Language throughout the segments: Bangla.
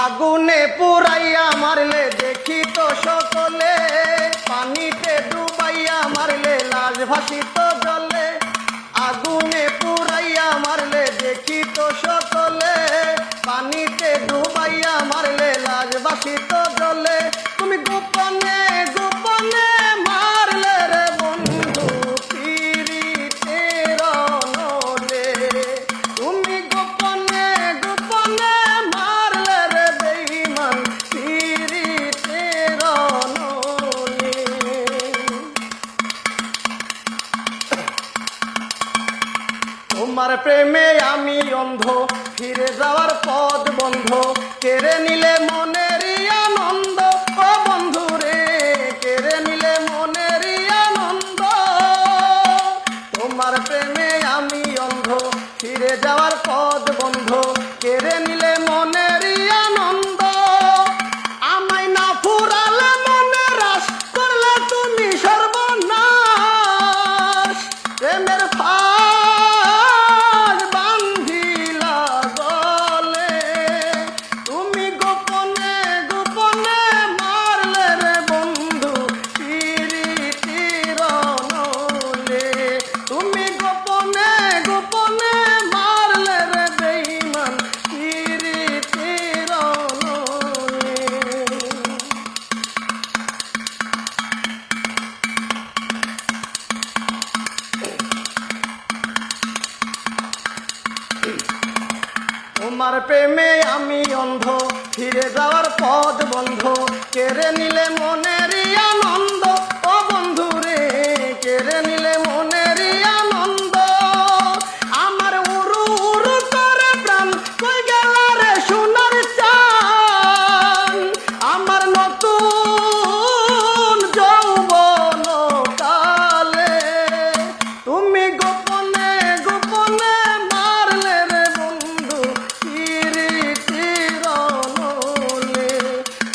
আগুনে পুরাইয়া মারলে দেখি তো সকলে, পানিতে ডুবাইয়া মারলে লাশ ভাসিত জলে। আগুনে পুরাইয়া মারলে দেখি তো সকলে, পানিতে ডুবাইয়া মারলে লাশ ভাসিত জলে। তুমি গোপনে গোপনে মারলে রে বন্ধু পীড়িতের নলে। তুমি গোপনে গোপনে মারলে রে বেঈমান পীড়িতের নলে। তোমার প্রেমে আমি অন্ধ, ফিরে যাওয়ার পথ বন্ধ, কেড়ে নিলে মনের আনন্দ। ও বন্ধু রে, কেড়ে নিলে মনের আনন্দ। তোমার প্রেমে আমি অন্ধ, ফিরে যাওয়ার পথ বন্ধ, কেড়ে নিলে মনের আনন্দ। আমায় না ফুরালে মনে রাস, করলে তুমি সর্বনাশ। প্রেমের ফাঁদ বান্ধিলা গলে, তুমি গোপনে গোপনে মারলে রে বন্ধু পীড়িতের নলে। তুমি গোপনে গোপনে মারলে রে বেঈমান পীড়িতের নলে। তোমার প্রেমে আমি অন্ধ, ফিরে যাওয়ার পথ বন্ধ, কেড়ে নিলে মনের আনন্দ। ও বন্ধু রে, কেড়ে নিলে মনের আনন্দ। আমার উরু উরু করে প্রাণ, কই গেল রে সোনার চান। আমার নতুন যৌবন কালে, তুমি গোপনে গোপনে মারলে রে বন্ধু পীড়িতের নলে।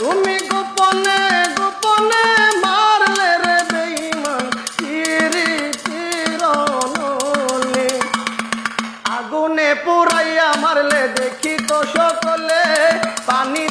তুমি গোপনে গোপনে মারলে রে বেঈমান পীড়িতের নলে। আগুনে পুরাইয়া মারলে দেখি তো সকলে, পানি